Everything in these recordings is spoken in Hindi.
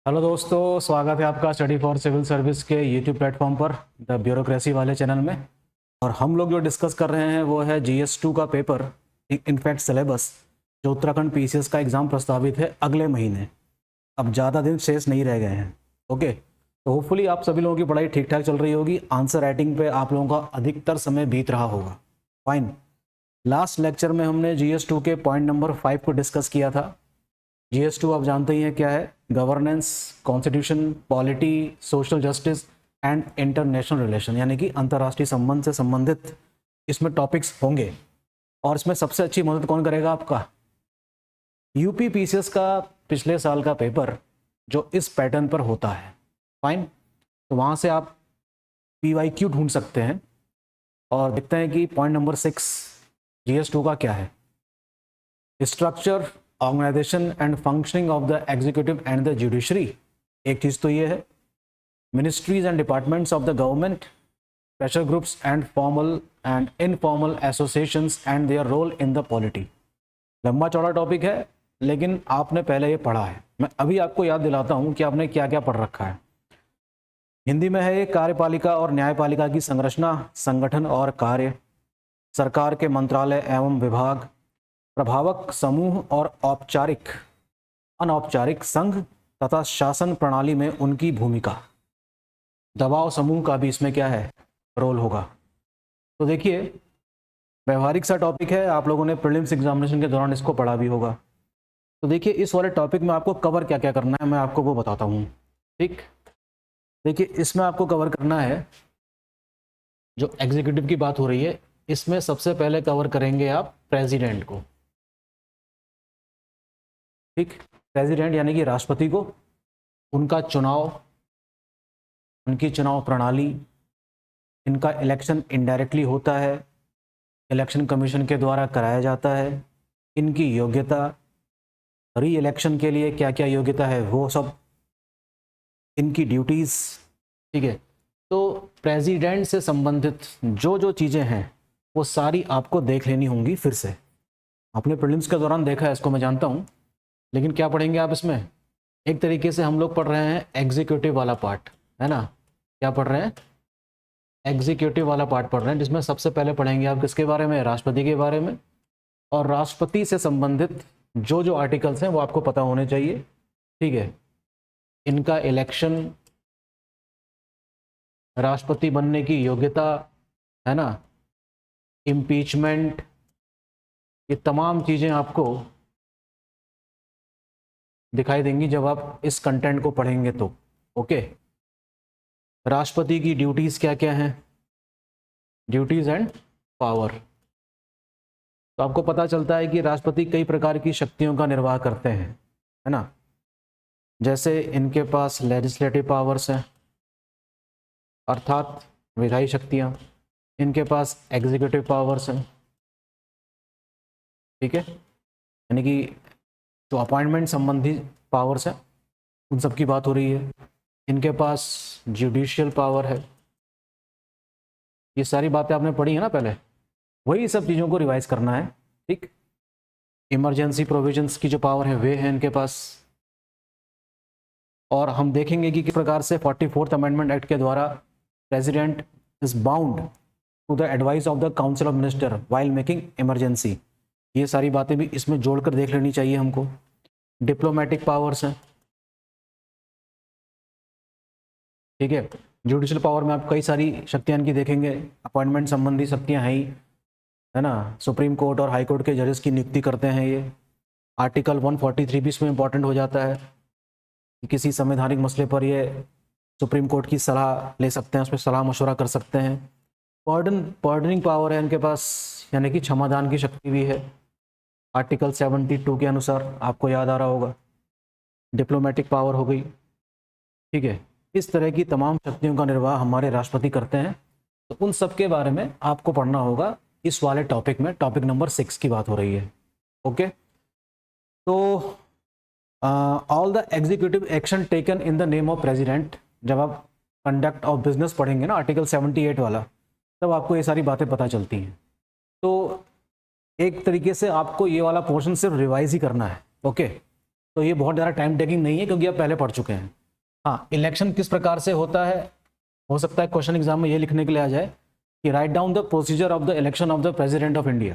हेलो दोस्तों, स्वागत है आपका स्टडी फॉर सिविल सर्विस के यूट्यूब प्लेटफॉर्म पर द ब्यूरोक्रेसी वाले चैनल में। और हम लोग जो डिस्कस कर रहे हैं वो है GS2 का पेपर, इनफैक्ट सिलेबस, जो उत्तराखंड PCS का एग्ज़ाम प्रस्तावित है अगले महीने। अब ज़्यादा दिन शेष नहीं रह गए हैं। ओके, तो होपफुली आप सभी लोगों की पढ़ाई ठीक ठाक चल रही होगी। आंसर राइटिंग पे आप लोगों का अधिकतर समय बीत रहा होगा। फाइन। लास्ट लेक्चर में हमने GS2 के पॉइंट नंबर 5 को डिस्कस किया था। GS2 आप जानते ही हैं क्या है। Governance, constitution, polity, social justice and international relation, यानी कि अंतर्राष्ट्रीय संबंध से संबंधित इसमें टॉपिक्स होंगे। और इसमें सबसे अच्छी मदद कौन करेगा आपका? यूपी PCS का पिछले साल का पेपर जो इस पैटर्न पर होता है। फाइन, तो वहाँ से आप PYQ ढूंढ सकते हैं और देखते हैं कि पॉइंट नंबर 6 GS2 का क्या है। Structure, organisation and functioning of the executive and the judiciary, एक चीज़ तो ये है। Ministries and departments of the government, pressure groups and formal and informal associations and their role in the polity. लंबा चौड़ा टॉपिक है, लेकिन आपने पहले ये पढ़ा है। मैं अभी आपको याद दिलाता हूँ कि आपने क्या क्या पढ़ रखा है। हिंदी में है ये कार्यपालिका और न्यायपालिका की संरचना, संगठन और कार्य, सरकार के मंत्रालय एवं विभाग, प्रभावक समूह और औपचारिक अनौपचारिक संघ तथा शासन प्रणाली में उनकी भूमिका। दबाव समूह का भी इसमें क्या है, रोल होगा। तो देखिए, व्यवहारिक सा टॉपिक है, आप लोगों ने प्रीलिम्स एग्जामिनेशन के दौरान इसको पढ़ा भी होगा। तो देखिए, इस वाले टॉपिक में आपको कवर क्या क्या करना है मैं आपको वो बताता हूँ। ठीक, देखिए इसमें आपको कवर करना है, जो एग्जीक्यूटिव की बात हो रही है इसमें सबसे पहले कवर करेंगे आप प्रेसिडेंट को। ठीक, प्रेसिडेंट यानी कि राष्ट्रपति को, उनका चुनाव, उनकी चुनाव प्रणाली, इनका इलेक्शन इनडायरेक्टली होता है, इलेक्शन कमीशन के द्वारा कराया जाता है, इनकी योग्यता, री इलेक्शन के लिए क्या क्या योग्यता है वो सब, इनकी ड्यूटीज़। ठीक है, तो प्रेसिडेंट से संबंधित जो जो चीज़ें हैं वो सारी आपको देख लेनी होंगी। फिर से आपने प्रीलिम्स के दौरान देखा है इसको, मैं जानता हूँ, लेकिन क्या पढ़ेंगे आप इसमें? एक तरीके से हम लोग पढ़ रहे हैं एग्जीक्यूटिव वाला पार्ट, है ना। क्या पढ़ रहे हैं? एग्जीक्यूटिव वाला पार्ट पढ़ रहे हैं, जिसमें सबसे पहले पढ़ेंगे आप किसके बारे में? राष्ट्रपति के बारे में। और राष्ट्रपति से संबंधित जो जो आर्टिकल्स हैं वो आपको पता होने चाहिए। ठीक है, इनका इलेक्शन, राष्ट्रपति बनने की योग्यता, है ना, इम्पीचमेंट, ये तमाम चीज़ें आपको दिखाई देंगी जब आप इस कंटेंट को पढ़ेंगे तो। ओके, राष्ट्रपति की ड्यूटीज़ क्या क्या हैं, ड्यूटीज़ एंड पावर। तो आपको पता चलता है कि राष्ट्रपति कई प्रकार की शक्तियों का निर्वाह करते हैं, है ना। जैसे इनके पास लेजिस्लेटिव पावर्स हैं, अर्थात विधायी शक्तियाँ, इनके पास एग्जीक्यूटिव पावर्स हैं। ठीक है, यानी कि जो अपॉइंटमेंट संबंधी पावर्स हैं उन सब की बात हो रही है। इनके पास जुडिशियल पावर है। ये सारी बातें आपने पढ़ी है ना पहले, वही सब चीज़ों को रिवाइज करना है। ठीक, इमरजेंसी प्रोविजंस की जो पावर है वे है इनके पास। और हम देखेंगे कि किस प्रकार से 44th अमेंडमेंट एक्ट के द्वारा president is bound to the advice of the council of minister while making emergency. ये सारी बातें भी इसमें जोड़कर देख लेनी चाहिए हमको। डिप्लोमेटिक पावर्स हैं। ठीक है, जुडिशियल पावर में आप कई सारी शक्तियां इनकी देखेंगे, अपॉइंटमेंट संबंधी शक्तियां हैं ही, है ना। सुप्रीम कोर्ट और हाई कोर्ट के जजेस की नियुक्ति करते हैं ये। आर्टिकल 143 भी इसमें इंपॉर्टेंट हो जाता है कि किसी संवैधानिक मसले पर ये सुप्रीम कोर्ट की सलाह ले सकते हैं, उसमें सलाह मशवरा कर सकते हैं। पार्डनिंग पावर है इनके पास, यानी कि क्षमादान की शक्ति भी है, आर्टिकल 72 के अनुसार, आपको याद आ रहा होगा। डिप्लोमेटिक पावर हो गई। ठीक है, इस तरह की तमाम शक्तियों का निर्वाह हमारे राष्ट्रपति करते हैं। तो उन सब के बारे में आपको पढ़ना होगा इस वाले टॉपिक में। टॉपिक नंबर 6 की बात हो रही है। ओके, तो all the executive action taken in the name of president, जब आप कंडक्ट ऑफ बिजनेस पढ़ेंगे ना, आर्टिकल 78 वाला, तब आपको ये सारी बातें पता चलती हैं। तो एक तरीके से आपको ये वाला पोर्शन सिर्फ रिवाइज ही करना है। ओके, तो ये बहुत ज़्यादा टाइम टेकिंग नहीं है क्योंकि आप पहले पढ़ चुके हैं। हाँ, इलेक्शन किस प्रकार से होता है, हो सकता है क्वेश्चन एग्जाम में ये लिखने के लिए आ जाए कि write down the procedure of the election of the president of India.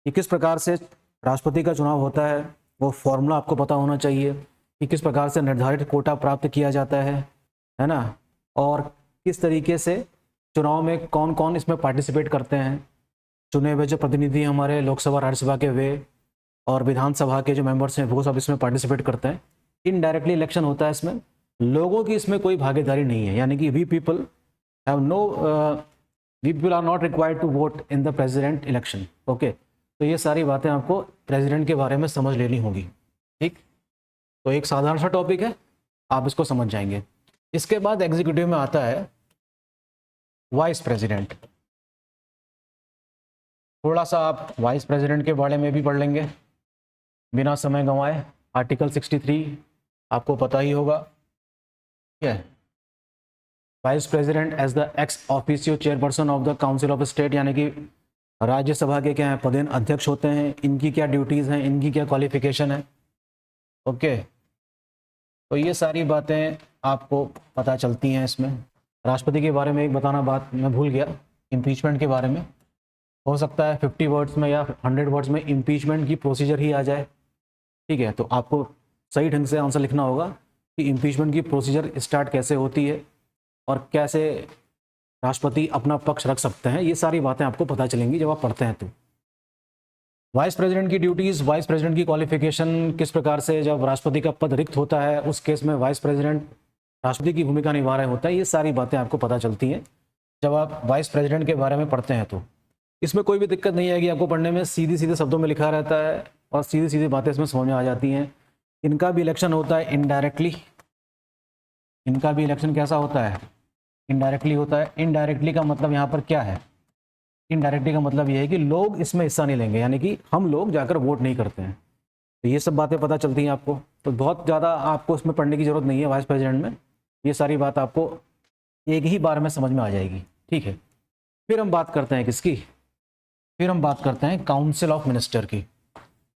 कि किस प्रकार से राष्ट्रपति का चुनाव होता है, वो फॉर्मूला आपको पता होना चाहिए कि किस प्रकार से निर्धारित कोटा प्राप्त किया जाता है ना, और किस तरीके से चुनाव में कौन कौन इसमें पार्टिसिपेट करते हैं, चुने हुए जो प्रतिनिधि हमारे लोकसभा राज्यसभा के वे और विधानसभा के जो मेंबर्स हैं वो सब इसमें पार्टिसिपेट करते हैं। इनडायरेक्टली इलेक्शन होता है, इसमें लोगों की इसमें कोई भागीदारी नहीं है, यानी कि we people are not required to vote in the president election. Okay, तो ये सारी बातें आपको प्रेसिडेंट के बारे में समझ लेनी होगी। ठीक, तो एक साधारण सा टॉपिक है, आप इसको समझ जाएंगे। इसके बाद एग्जीक्यूटिव में आता है वाइस प्रेसिडेंट। थोड़ा सा आप वाइस प्रेसिडेंट के बारे में भी पढ़ लेंगे बिना समय गंवाए। आर्टिकल 63 आपको पता ही होगा, ठीक है। Vice president as the ex officio chairperson of the council of state, यानी कि राज्यसभा के क्या है पदेन अध्यक्ष होते हैं। इनकी क्या ड्यूटीज़ हैं, इनकी क्या क्वालिफिकेशन है। ओके, तो ये सारी बातें आपको पता चलती हैं इसमें। राष्ट्रपति के बारे में एक बताना बात मैं भूल गया, इम्पीचमेंट के बारे में। हो सकता है 50 वर्ड्स में या 100 वर्ड्स में इम्पीचमेंट की प्रोसीजर ही आ जाए, ठीक है। तो आपको सही ढंग से आंसर लिखना होगा कि इम्पीचमेंट की प्रोसीजर स्टार्ट कैसे होती है और कैसे राष्ट्रपति अपना पक्ष रख सकते हैं। ये सारी बातें आपको पता चलेंगी जब आप पढ़ते हैं। तो वाइस प्रेसिडेंट की ड्यूटीज़, वाइस प्रेसिडेंट की क्वालिफिकेशन, किस प्रकार से जब राष्ट्रपति का पद रिक्त होता है उस केस में वाइस प्रेसिडेंट राष्ट्रपति की भूमिका निभा रहा होता है, ये सारी बातें आपको पता चलती हैं जब आप वाइस प्रेसिडेंट के बारे में पढ़ते हैं। तो इसमें कोई भी दिक्कत नहीं आएगी आपको पढ़ने में, सीधी सीधे शब्दों में लिखा रहता है और सीधी सीधी बातें इसमें समझ में आ जाती हैं। इनका भी इलेक्शन होता है इनडायरेक्टली। इनका भी इलेक्शन कैसा होता है, इनडायरेक्टली होता है। इनडायरेक्टली का मतलब यहाँ पर क्या है, इनडायरेक्टली का मतलब ये है कि लोग इसमें हिस्सा नहीं लेंगे, यानी कि हम लोग जाकर वोट नहीं करते हैं। तो ये सब बातें पता चलती हैं आपको। तो बहुत ज़्यादा आपको इसमें पढ़ने की ज़रूरत नहीं है वाइस प्रेसिडेंट में, ये सारी बात आपको एक ही बार में समझ में आ जाएगी, ठीक है। फिर हम बात करते हैं किसकी, फिर हम बात करते हैं काउंसिल ऑफ मिनिस्टर की,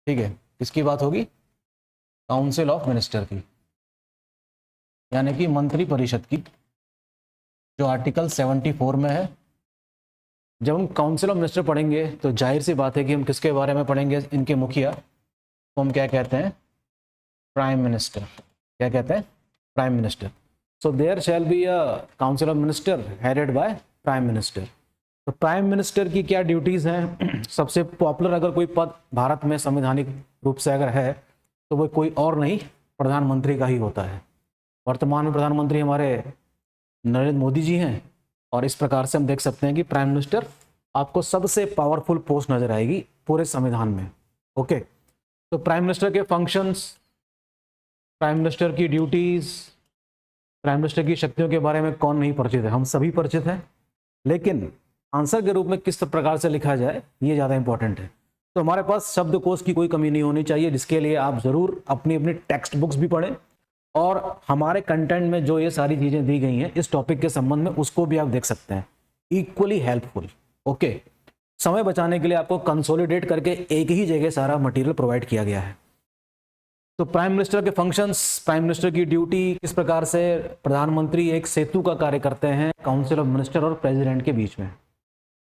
ठीक है। किसकी बात होगी, काउंसिल ऑफ मिनिस्टर की, यानी कि मंत्री परिषद की, जो आर्टिकल 74 में है। जब हम काउंसिल ऑफ मिनिस्टर पढ़ेंगे तो जाहिर सी बात है कि हम किसके बारे में पढ़ेंगे, इनके मुखिया को हम क्या कहते हैं, प्राइम मिनिस्टर। क्या कहते हैं, prime minister. So there shall be a council of minister headed by prime minister. तो प्राइम मिनिस्टर की क्या ड्यूटीज़ हैं। सबसे पॉपुलर अगर कोई पद भारत में संवैधानिक रूप से अगर है तो वो कोई और नहीं, प्रधानमंत्री का ही होता है। वर्तमान में प्रधानमंत्री हमारे नरेंद्र मोदी जी हैं और इस प्रकार से हम देख सकते हैं कि प्राइम मिनिस्टर आपको सबसे पावरफुल पोस्ट नजर आएगी पूरे संविधान में। ओके, तो प्राइम मिनिस्टर के फंक्शंस, प्राइम मिनिस्टर की ड्यूटीज़, प्राइम मिनिस्टर की शक्तियों के बारे में कौन नहीं परिचित है, हम सभी परिचित हैं। लेकिन आंसर के रूप में किस प्रकार से लिखा जाए ये ज़्यादा इंपॉर्टेंट है। तो हमारे पास शब्दकोश की कोई कमी नहीं होनी चाहिए, जिसके लिए आप ज़रूर अपनी अपनी टेक्स्ट बुक्स भी पढ़ें और हमारे कंटेंट में जो ये सारी चीज़ें दी गई हैं इस टॉपिक के संबंध में उसको भी आप देख सकते हैं, इक्वली हेल्पफुल। ओके, समय बचाने के लिए आपको कंसोलिडेट करके एक ही जगह सारा मटेरियल प्रोवाइड किया गया है। तो प्राइम मिनिस्टर के फंक्शंस, प्राइम मिनिस्टर की ड्यूटी, किस प्रकार से प्रधानमंत्री एक सेतु का कार्य करते हैं काउंसिल ऑफ मिनिस्टर और प्रेसिडेंट के बीच में।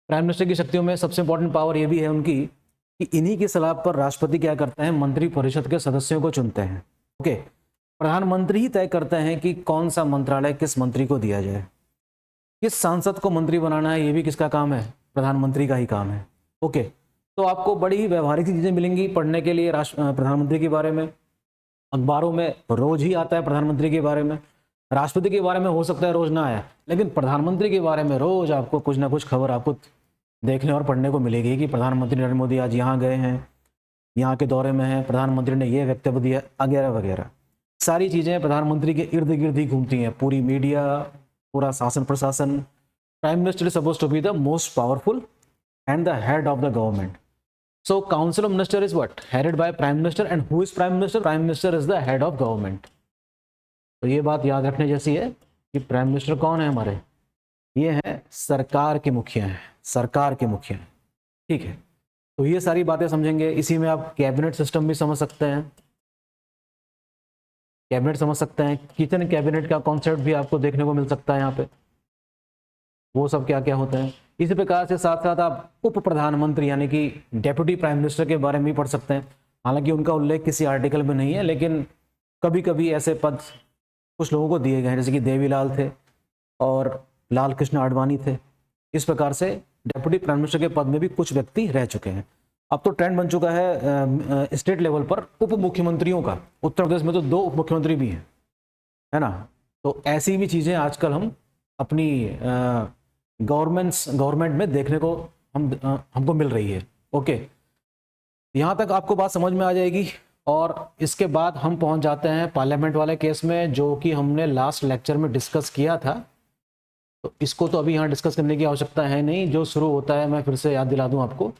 प्राइम मिनिस्टर की शक्तियों में सबसे इंपॉर्टेंट पावर ये भी है उनकी कि इन्हीं की सलाह पर राष्ट्रपति क्या करते हैं, मंत्री परिषद के सदस्यों को चुनते हैं। ओके, प्रधानमंत्री ही तय करते हैं कि कौन सा मंत्रालय किस मंत्री को दिया जाए, किस सांसद को मंत्री बनाना है, ये भी किसका काम है, प्रधानमंत्री का ही काम है। ओके, तो आपको बड़ी ही व्यवहारिक चीज़ें मिलेंगी पढ़ने के लिए प्रधानमंत्री के बारे में। अखबारों में रोज ही आता है प्रधानमंत्री के बारे में, राष्ट्रपति के बारे में हो सकता है रोज ना आया, लेकिन प्रधानमंत्री के बारे में रोज आपको कुछ ना कुछ खबर आपको देखने और पढ़ने को मिलेगी कि प्रधानमंत्री नरेंद्र मोदी आज यहाँ गए हैं, यहाँ के दौरे में हैं, प्रधानमंत्री ने ये वक्तव्य दिया वगैरह वगैरह। सारी चीज़ें प्रधानमंत्री के इर्द गिर्द ही घूमती हैं, पूरी मीडिया, पूरा शासन प्रशासन। Prime minister is suppose to be the most powerful and the head of the government. So council of minister is what, headed by prime minister. And who is prime minister, prime minister is the head of government. तो ये बात याद रखने जैसी है कि प्राइम मिनिस्टर कौन है हमारे, ये हैं सरकार के मुखिया हैं, सरकार के मुखिया हैं, ठीक है। तो ये सारी बातें समझेंगे, इसी में आप कैबिनेट सिस्टम भी समझ सकते हैं। कैबिनेट समझ सकते हैं, किचन कैबिनेट का कॉन्सेप्ट भी आपको देखने को मिल सकता है यहाँ पे, वो सब क्या क्या होते हैं। इसी प्रकार से साथ साथ आप उप प्रधानमंत्री यानी कि डेप्यूटी प्राइम मिनिस्टर के बारे में भी पढ़ सकते हैं। हालांकि उनका उल्लेख किसी आर्टिकल में नहीं है, लेकिन कभी कभी ऐसे पद कुछ लोगों को दिए गए हैं, जैसे कि देवीलाल थे और लाल कृष्ण आडवाणी थे। इस प्रकार से डेप्यूटी प्राइम मिनिस्टर के पद में भी कुछ व्यक्ति रह चुके हैं। अब तो ट्रेंड बन चुका है स्टेट लेवल पर उप मुख्यमंत्रियों का। उत्तर प्रदेश में तो 2 उप मुख्यमंत्री भी हैं, है ना। तो ऐसी भी चीज़ें आजकल हम अपनी गवर्नमेंट में देखने को हमको मिल रही है। ओके, यहाँ तक आपको बात समझ में आ जाएगी। और इसके बाद हम पहुँच जाते हैं पार्लियामेंट वाले केस में, जो कि हमने लास्ट लेक्चर में डिस्कस किया था। तो इसको तो अभी यहाँ डिस्कस करने की आवश्यकता है नहीं। जो शुरू होता है, मैं फिर से याद दिला दूँ आपको,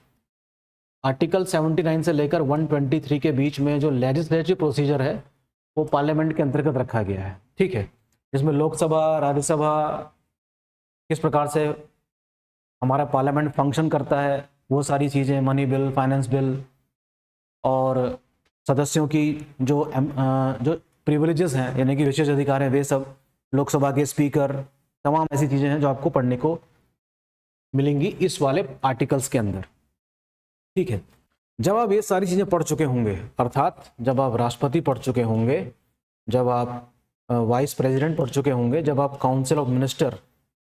आर्टिकल 79 से लेकर 123 के बीच में जो लेजिस्लेटिव प्रोसीजर है वो पार्लियामेंट के अंतर्गत रखा गया है, ठीक है। जिसमें लोकसभा, राज्यसभा, किस प्रकार से हमारा पार्लियामेंट फंक्शन करता है, वो सारी चीज़ें, मनी बिल, फाइनेंस बिल, और सदस्यों की जो प्रिविलेजेस हैं यानी कि विशेष अधिकार हैं, वे सब, लोकसभा के स्पीकर, तमाम ऐसी चीज़ें हैं जो आपको पढ़ने को मिलेंगी इस वाले आर्टिकल्स के अंदर, ठीक है। जब आप ये सारी चीज़ें पढ़ चुके होंगे, अर्थात जब आप राष्ट्रपति पढ़ चुके होंगे, जब आप वाइस प्रेसिडेंट पढ़ चुके होंगे, जब आप काउंसिल ऑफ मिनिस्टर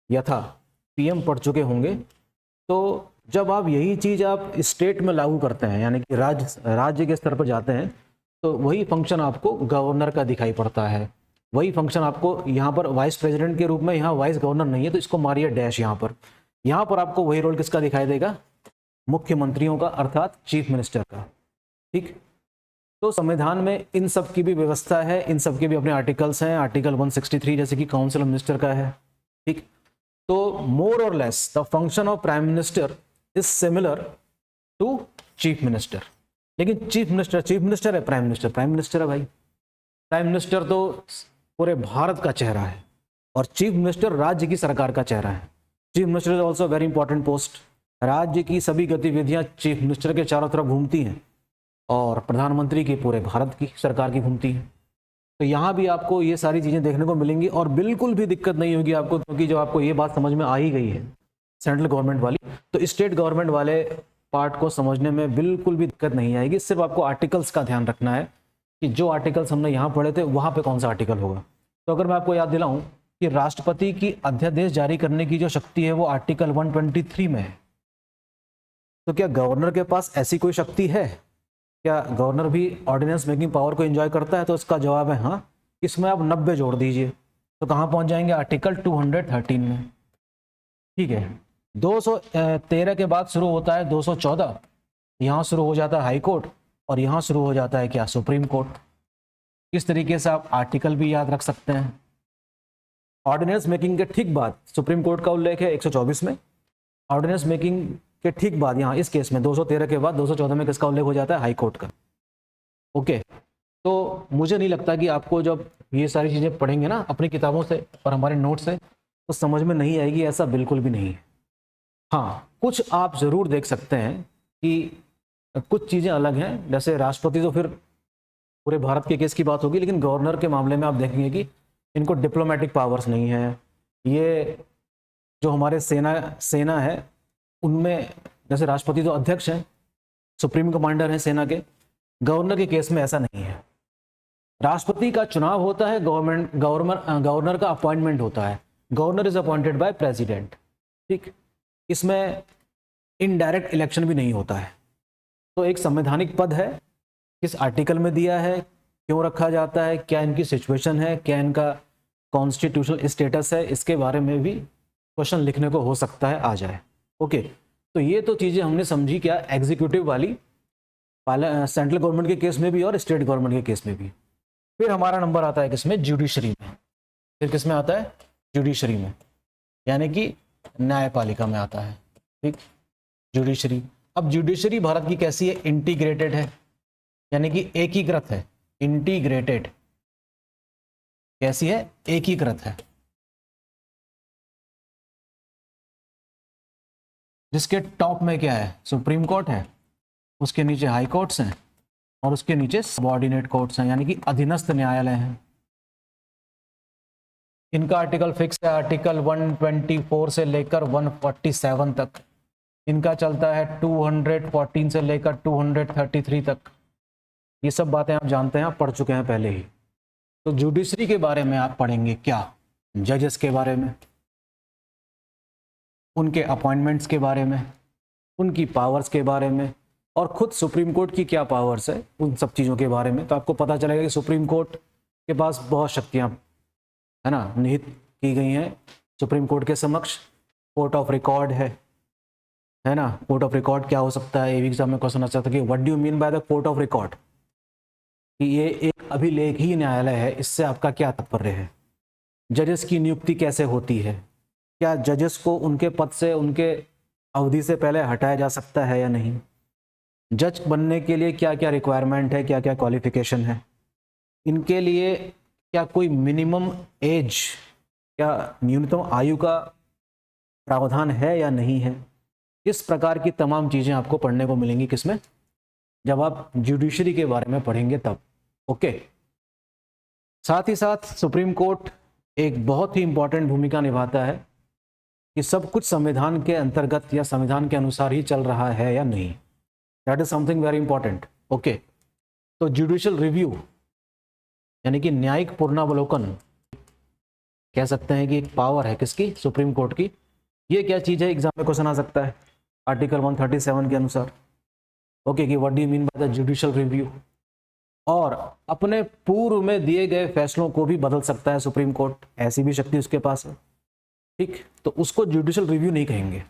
यथा पीएम पढ़ चुके होंगे, तो जब आप यही चीज़ आप स्टेट में लागू करते हैं यानी कि राज्य के स्तर पर जाते हैं, तो वही फंक्शन आपको गवर्नर का दिखाई पड़ता है। वही फंक्शन आपको यहाँ पर वाइस प्रेसिडेंट के रूप में, यहाँ वाइस गवर्नर नहीं है तो इसको मारिए डैश। यहाँ पर आपको वही रोल किसका दिखाई देगा? मुख्यमंत्रियों का, अर्थात चीफ मिनिस्टर का, ठीक। तो संविधान में इन सब की भी व्यवस्था है, इन सब के भी अपने आर्टिकल्स हैं। आर्टिकल 163 जैसे कि काउंसिल ऑफ मिनिस्टर का है, ठीक। तो मोर और less the function of prime minister is similar to chief minister. लेकिन चीफ मिनिस्टर है, प्राइम मिनिस्टर है भाई। प्राइम मिनिस्टर तो पूरे भारत का चेहरा है और चीफ मिनिस्टर राज्य की सरकार का चेहरा है। Chief minister is also very important post. राज्य की सभी गतिविधियां चीफ मिनिस्टर के चारों तरफ घूमती हैं और प्रधानमंत्री की पूरे भारत की सरकार की घूमती हैं। तो यहाँ भी आपको ये सारी चीज़ें देखने को मिलेंगी और बिल्कुल भी दिक्कत नहीं होगी आपको, क्योंकि जब आपको ये बात समझ में आ ही गई है सेंट्रल गवर्नमेंट वाली, तो स्टेट गवर्नमेंट वाले पार्ट को समझने में बिल्कुल भी दिक्कत नहीं आएगी। सिर्फ आपको आर्टिकल्स का ध्यान रखना है कि जो आर्टिकल्स हमने यहाँ पढ़े थे वहाँ पे कौन सा आर्टिकल होगा। तो अगर मैं आपको याद दिलाऊं कि राष्ट्रपति की अध्यादेश जारी करने की जो शक्ति है वो आर्टिकल 123 में है, तो क्या गवर्नर के पास ऐसी कोई शक्ति है? क्या गवर्नर भी ऑर्डिनेंस मेकिंग पावर को एंजॉय करता है? तो इसका जवाब है हाँ। इसमें आप 90 जोड़ दीजिए तो कहाँ पहुँच जाएंगे? आर्टिकल 213 में, ठीक है। 213 के बाद शुरू होता है 214, यहाँ शुरू हो जाता है हाई कोर्ट और यहाँ शुरू हो जाता है क्या? Supreme court. इस तरीके से आप आर्टिकल भी याद रख सकते हैं। ऑर्डिनेंस मेकिंग के ठीक बाद सुप्रीम कोर्ट का उल्लेख है 124 में। ऑर्डिनेंस मेकिंग के ठीक बाद यहाँ इस केस में 213 के बाद 214 में किसका उल्लेख हो जाता है? हाई कोर्ट का। ओके, तो मुझे नहीं लगता कि आपको जब ये सारी चीज़ें पढ़ेंगे ना अपनी किताबों से और हमारे नोट से तो समझ में नहीं आएगी, ऐसा बिल्कुल भी नहीं है। हाँ, कुछ आप ज़रूर देख सकते हैं कि कुछ चीज़ें अलग हैं, जैसे राष्ट्रपति तो फिर पूरे भारत के केस की बात होगी, लेकिन गवर्नर के मामले में आप देखेंगे कि इनको डिप्लोमेटिक पावर्स नहीं है। ये जो हमारे सेना है उनमें, जैसे राष्ट्रपति तो अध्यक्ष हैं, सुप्रीम कमांडर हैं सेना के, गवर्नर के केस में ऐसा नहीं है। राष्ट्रपति का चुनाव होता है, गवर्नर का अपॉइंटमेंट होता है। Governor is appointed by president, ठीक। इसमें इनडायरेक्ट इलेक्शन भी नहीं होता है। तो एक संवैधानिक पद है, किस आर्टिकल में दिया है, क्यों रखा जाता है, क्या इनकी सिचुएशन है, क्या इनका कॉन्स्टिट्यूशनल स्टेटस है, इसके बारे में भी क्वेश्चन लिखने को हो सकता है आ जाए। ओके, तो ये तो चीज़ें हमने समझी क्या एग्जीक्यूटिव वाली, सेंट्रल गवर्नमेंट के केस में भी और स्टेट गवर्नमेंट के केस में भी। फिर हमारा नंबर आता है किसमें? जुडिशरी में। फिर किस में आता है? जुडिशरी में, यानी कि न्यायपालिका में आता है, ठीक। जुडिशरी, अब जुडिशरी भारत की कैसी है? इंटीग्रेटेड है, यानी कि एकीकृत है। इंटीग्रेटेड कैसी है? एकीकृत है। जिसके टॉप में क्या है? सुप्रीम कोर्ट है, उसके नीचे हाई कोर्ट्स हैं और उसके नीचे सबऑर्डिनेट कोर्ट्स हैं, यानी कि अधीनस्थ न्यायालय हैं। इनका आर्टिकल फिक्स है, आर्टिकल 124 से लेकर 147 तक। इनका चलता है 214 से लेकर 233 तक। ये सब बातें आप जानते हैं, आप पढ़ चुके हैं पहले ही। तो जुडिशरी के बारे में आप पढ़ेंगे क्या? जजेस के बारे में, उनके अपॉइंटमेंट्स के बारे में, उनकी पावर्स के बारे में, और खुद सुप्रीम कोर्ट की क्या पावर्स है, उन सब चीज़ों के बारे में। तो आपको पता चलेगा कि सुप्रीम कोर्ट के पास बहुत शक्तियाँ है ना निहित की गई हैं सुप्रीम कोर्ट के समक्ष। कोर्ट ऑफ रिकॉर्ड है ना। कोर्ट ऑफ रिकॉर्ड क्या हो सकता है, ये एग्जाम में क्वेश्चन आ सकता है कि what do you mean by the court of record, कि ये एक अभिलेखीय न्यायालय है, इससे आपका क्या तात्पर्य है? जजेस की नियुक्ति कैसे होती है? क्या जजेस को उनके पद से उनके अवधि से पहले हटाया जा सकता है या नहीं? जज बनने के लिए क्या क्या रिक्वायरमेंट है, क्या क्या क्वालिफिकेशन है? इनके लिए क्या कोई मिनिमम एज, क्या न्यूनतम आयु का प्रावधान है या नहीं है? इस प्रकार की तमाम चीज़ें आपको पढ़ने को मिलेंगी किसमें? जब आप जुडिशरी के बारे में पढ़ेंगे तब। ओके। साथ ही साथ सुप्रीम कोर्ट एक बहुत ही इंपॉर्टेंट भूमिका निभाता है कि सब कुछ संविधान के अंतर्गत या संविधान के अनुसार ही चल रहा है या नहीं। That is something very important. Okay. तो जुडिशियल रिव्यू यानी कि न्यायिक पूर्णावलोकन कह सकते हैं कि एक पावर है किसकी? सुप्रीम कोर्ट की। ये क्या चीज़ है, एग्जाम में क्वेश्चन आ सकता है आर्टिकल 137 के अनुसार। ओके, कि what do you mean by the judicial review. और अपने पूर्व में दिए गए फैसलों को भी बदल सकता है सुप्रीम कोर्ट, ऐसी भी शक्ति उसके पास है। ठीक, तो उसको जुडिशियल रिव्यू नहीं कहेंगे।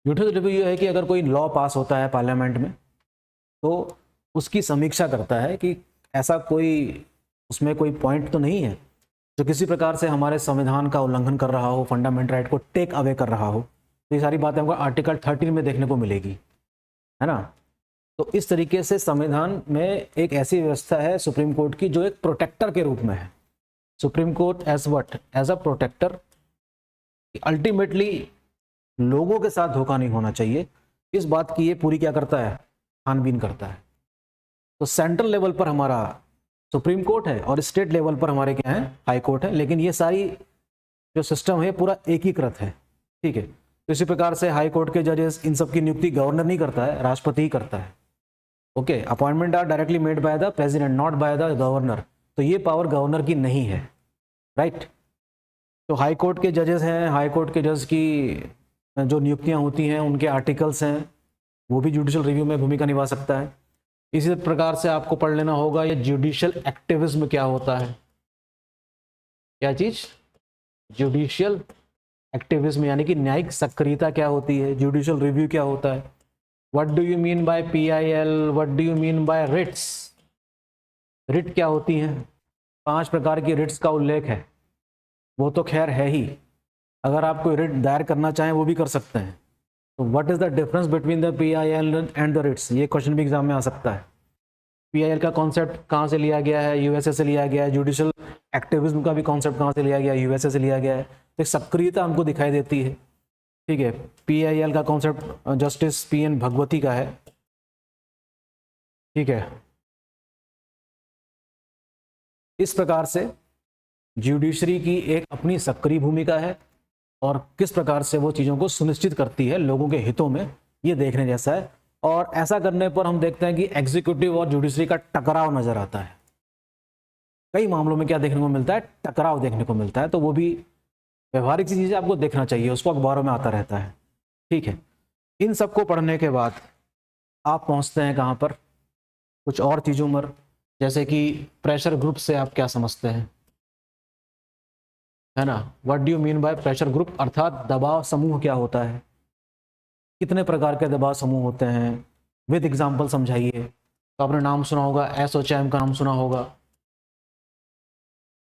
जुडिशियल रिव्यू ये है कि अगर कोई लॉ पास होता है पार्लियामेंट में तो उसकी समीक्षा करता है कि ऐसा कोई उसमें कोई पॉइंट तो नहीं है जो किसी प्रकार से हमारे संविधान का उल्लंघन कर रहा हो, फंडामेंटल राइट को टेक अवे कर रहा हो। तो ये सारी बातें हमको आर्टिकल 13 में देखने को मिलेगी, है ना। तो इस तरीके से संविधान में एक ऐसी व्यवस्था है सुप्रीम कोर्ट की जो एक प्रोटेक्टर के रूप में है। Supreme court as what? As a protector. Ultimately लोगों के साथ धोखा नहीं होना चाहिए, इस बात की ये पूरी क्या करता है? छानबीन करता है। तो सेंट्रल लेवल पर हमारा सुप्रीम कोर्ट है और स्टेट लेवल पर हमारे क्या है? हाई कोर्ट है। लेकिन ये सारी जो सिस्टम है पूरा एकीकृत है। ठीक है। तो इसी प्रकार से हाई कोर्ट के जजेस इन सब की नियुक्ति गवर्नर नहीं करता है, राष्ट्रपति ही करता है। Okay, appointment are directly made by the president, not by the governor. तो ये पावर गवर्नर की नहीं है, राइट। तो हाई कोर्ट के जजेस हैं, हाई कोर्ट के जज की जो नियुक्तियां होती हैं उनके आर्टिकल्स हैं, वो भी जुडिशियल रिव्यू में भूमिका निभा सकता है। इसी प्रकार से आपको पढ़ लेना होगा ये जुडिशियल एक्टिविज्म क्या होता है। क्या चीज? जुडिशियल एक्टिविज्म यानी कि न्यायिक सक्रियता क्या होती है, जुडिशियल रिव्यू क्या होता है। What do you mean by PIL, what do you mean by writs. Writ क्या होती हैं? 5 प्रकार की रिट्स का उल्लेख है, वो तो खैर है ही। अगर आप कोई रिट दायर करना चाहें वो भी कर सकते हैं। तो what is the difference between the PIL and the writs, ये क्वेश्चन भी एग्जाम में आ सकता है। PIL का कॉन्सेप्ट कहाँ से लिया गया है? USA से लिया गया है। जुडिशियल एक्टिविज्म का भी कॉन्सेप्ट कहाँ से लिया गया है? USA से लिया गया है। तो एक सक्रियता हमको दिखाई देती है। ठीक है। PIL का कॉन्सेप्ट जस्टिस PN भगवती का है। ठीक है। इस प्रकार से जुडिशरी की एक अपनी सक्रिय भूमिका है और किस प्रकार से वो चीज़ों को सुनिश्चित करती है लोगों के हितों में, ये देखने जैसा है। और ऐसा करने पर हम देखते हैं कि एग्जीक्यूटिव और जुडिशरी का टकराव नजर आता है। कई मामलों में क्या देखने को मिलता है? टकराव देखने को मिलता है। तो वो भी व्यवहारिक सी चीज़ें आपको देखना चाहिए, उसको अखबारों में आता रहता है। ठीक है। इन सबको पढ़ने के बाद आप पहुंचते हैं कहाँ पर? कुछ और चीज़ों पर, जैसे कि प्रेशर ग्रुप से आप क्या समझते हैं, है ना। What do you mean by pressure group, अर्थात दबाव समूह क्या होता है, कितने प्रकार के दबाव समूह होते हैं, विद एग्जाम्पल समझाइए। तो आपने नाम सुना होगा, एसोचैम का नाम सुना होगा,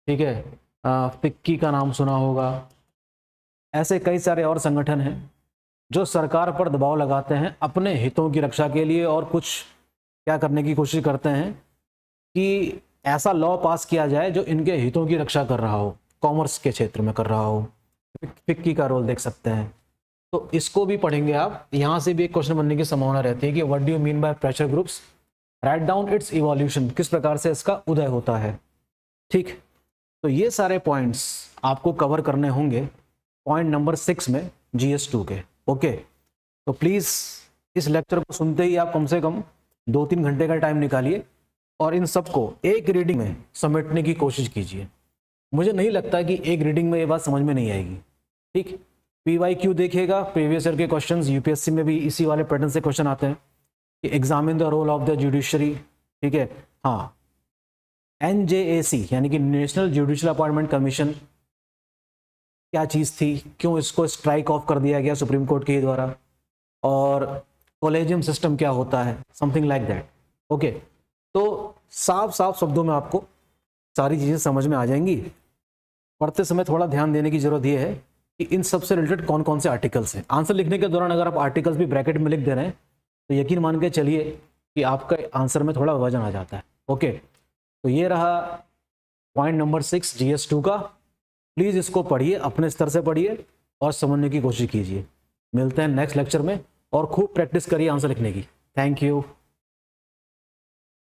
ठीक है, फिक्की का नाम सुना होगा। ऐसे कई सारे और संगठन हैं जो सरकार पर दबाव लगाते हैं अपने हितों की रक्षा के लिए, और कुछ क्या करने की कोशिश करते हैं कि ऐसा लॉ पास किया जाए जो इनके हितों की रक्षा कर रहा हो, कॉमर्स के क्षेत्र में कर रहा हो। फिक्की का रोल देख सकते हैं। तो इसको भी पढ़ेंगे आप। यहाँ से भी एक क्वेश्चन बनने की संभावना रहती है कि what do you mean by pressure groups, write down it's evolution, किस प्रकार से इसका उदय होता है। ठीक, तो ये सारे पॉइंट्स आपको कवर करने होंगे पॉइंट नंबर 6 में GS2 के। ओके, तो प्लीज़ इस लेक्चर को सुनते ही आप कम से कम 2-3 घंटे का टाइम निकालिए और इन सबको एक रीडिंग में समेटने की कोशिश कीजिए। मुझे नहीं लगता कि एक रीडिंग में ये बात समझ में नहीं आएगी। ठीक, PYQ देखिएगा, प्रीवियस ईयर के क्वेश्चंस यूपीएससी में भी इसी वाले पैटर्न से क्वेश्चन आते हैं कि examine the role of the judiciary. ठीक है, हाँ, NJAC यानी कि नेशनल जुडिशियल अपॉइंटमेंट कमीशन क्या चीज़ थी, क्यों इसको स्ट्राइक ऑफ कर दिया गया सुप्रीम कोर्ट के द्वारा, और कॉलेजियम सिस्टम क्या होता है, समथिंग लाइक दैट। ओके, तो साफ साफ शब्दों में आपको सारी चीज़ें समझ में आ जाएंगी। पढ़ते समय थोड़ा ध्यान देने की जरूरत यह है कि इन सब से रिलेटेड कौन कौन से आर्टिकल्स हैं। आंसर लिखने के दौरान अगर आप आर्टिकल्स भी ब्रैकेट में लिख दे रहे हैं तो यकीन मान के चलिए कि आपका आंसर में थोड़ा वजन आ जाता है। ओके, तो ये रहा पॉइंट नंबर 6 GS2 का। प्लीज़ इसको पढ़िए, अपने स्तर से पढ़िए और समझने की कोशिश कीजिए। मिलते हैं नेक्स्ट लेक्चर में और खूब प्रैक्टिस करिए आंसर लिखने की। Thank you.